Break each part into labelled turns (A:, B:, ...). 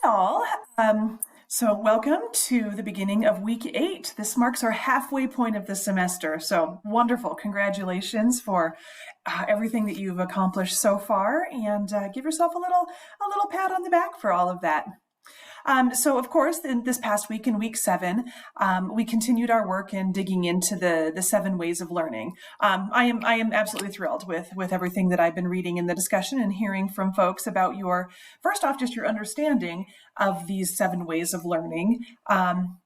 A: all. So welcome to the beginning of week 8. This marks our halfway point of the semester. So wonderful. Congratulations for everything that you've accomplished so far, and give yourself a little pat on the back for all of that. So of course, in this past week, in week 7, we continued our work in digging into the 7 ways of learning. I am absolutely thrilled with everything that I've been reading in the discussion and hearing from folks about first off, just your understanding of these 7 ways of learning. And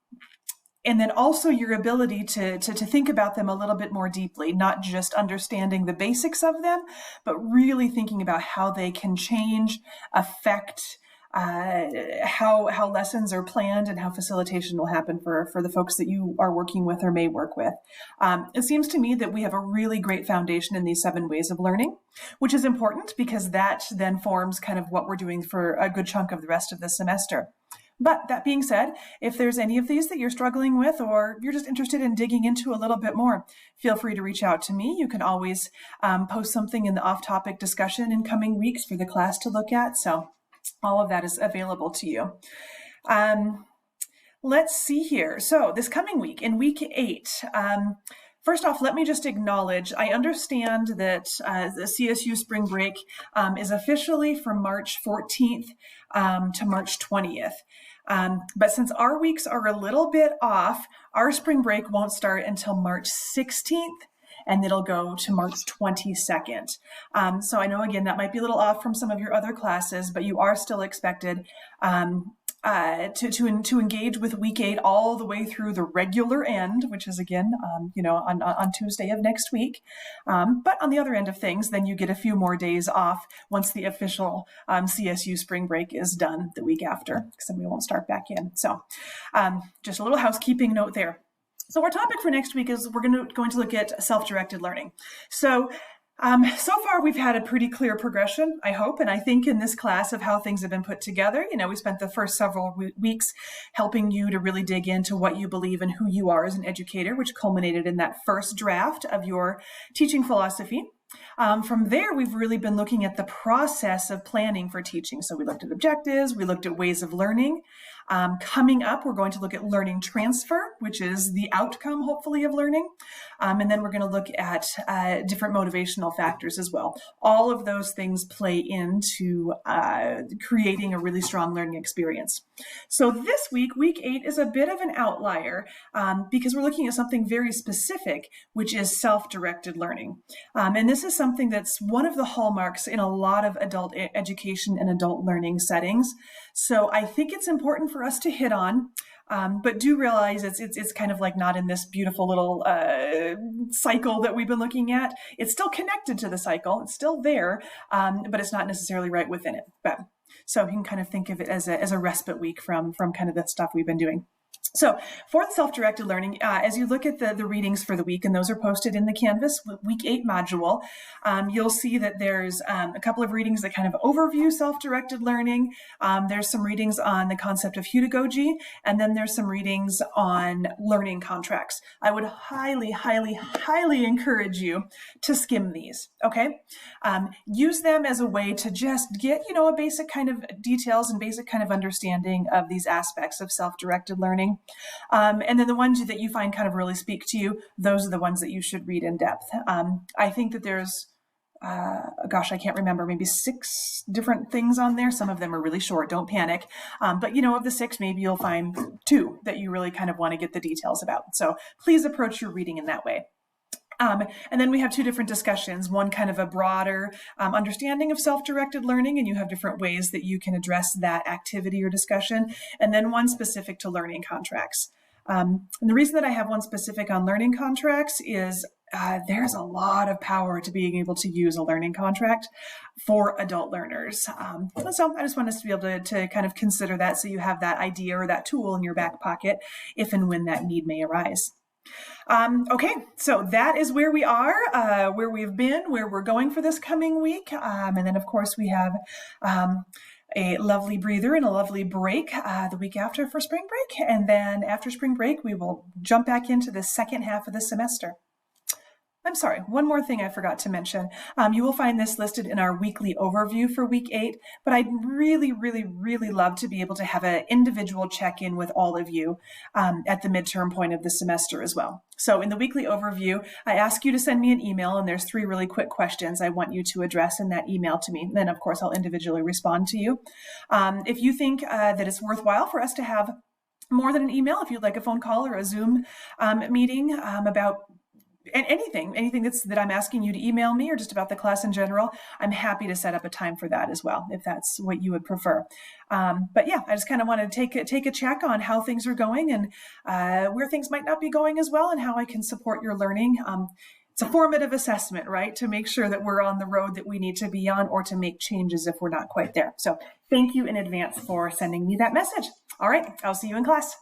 A: then also your ability to think about them a little bit more deeply, not just understanding the basics of them, but really thinking about how they can change, affect, how lessons are planned and how facilitation will happen for the folks that you are working with or may work with. It seems to me that we have a really great foundation in these 7 ways of learning, which is important because that then forms kind of what we're doing for a good chunk of the rest of the semester. But that being said, if there's any of these that you're struggling with or you're just interested in digging into a little bit more, feel free to reach out to me. You can always post something in the off-topic discussion in coming weeks for the class to look at. So all of that is available to you. Let's see here. So this coming week, in week 8, first off, let me just acknowledge, I understand that the CSU spring break is officially from March 14th to March 20th. But since our weeks are a little bit off, our spring break won't start until March 16th. And it'll go to March 22nd. So I know, again, that might be a little off from some of your other classes, but you are still expected to engage with week 8 all the way through the regular end, which is, again, on Tuesday of next week. But on the other end of things, then you get a few more days off once the official CSU spring break is done the week after, because then we won't start back in. So just a little housekeeping note there. So our topic for next week is we're going to look at self-directed learning. So far we've had a pretty clear progression, I hope, and I think in this class of how things have been put together. We spent the first several weeks helping you to really dig into what you believe and who you are as an educator, which culminated in that first draft of your teaching philosophy. From there, we've really been looking at the process of planning for teaching. So we looked at objectives, we looked at ways of learning. Coming up, we're going to look at learning transfer, which is the outcome, hopefully, of learning. And then we're going to look at different motivational factors as well. All of those things play into creating a really strong learning experience. So this week, week 8 is a bit of an outlier because we're looking at something very specific, which is self-directed learning. And this is something that's one of the hallmarks in a lot of adult education and adult learning settings. So I think it's important for us to hit on, but do realize it's kind of like not in this beautiful little cycle that we've been looking at. It's still connected to the cycle. It's still there, but it's not necessarily right within it. So you can kind of think of it as a respite week from kind of the stuff we've been doing. So for the self-directed learning, as you look at the readings for the week, and those are posted in the Canvas week 8 module, you'll see that there's a couple of readings that kind of overview self-directed learning. There's some readings on the concept of heutagogy, and then there's some readings on learning contracts. I would highly, highly, highly encourage you to skim these, okay? Use them as a way to just get, a basic kind of details and basic kind of understanding of these aspects of self-directed learning. And then the ones that you find kind of really speak to you, those are the ones that you should read in depth. I think that there's, I can't remember, maybe 6 different things on there. Some of them are really short, don't panic. But of the 6, maybe you'll find 2 that you really kind of want to get the details about. So please approach your reading in that way. And then we have 2 different discussions, one kind of a broader understanding of self-directed learning, and you have different ways that you can address that activity or discussion, and then one specific to learning contracts. And the reason that I have one specific on learning contracts is there's a lot of power to being able to use a learning contract for adult learners. So I just want us to be able to kind of consider that so you have that idea or that tool in your back pocket if and when that need may arise. Okay, so that is where we are, where we've been, where we're going for this coming week. And then, of course, we have a lovely breather and a lovely break the week after for spring break. And then after spring break, we will jump back into the second half of the semester. I'm sorry, one more thing I forgot to mention. You will find this listed in our weekly overview for week 8, but I'd really, really, really love to be able to have an individual check-in with all of you at the midterm point of the semester as well. So in the weekly overview, I ask you to send me an email, and there's 3 really quick questions I want you to address in that email to me. Then, of course, I'll individually respond to you. If you think that it's worthwhile for us to have more than an email, if you'd like a phone call or a Zoom meeting about anything that I'm asking you to email me or just about the class in general, I'm happy to set up a time for that as well, if that's what you would prefer. But yeah, I just kind of want to take a check on how things are going and where things might not be going as well and how I can support your learning. It's a formative assessment, right? To make sure that we're on the road that we need to be on or to make changes if we're not quite there. So thank you in advance for sending me that message. All right, I'll see you in class.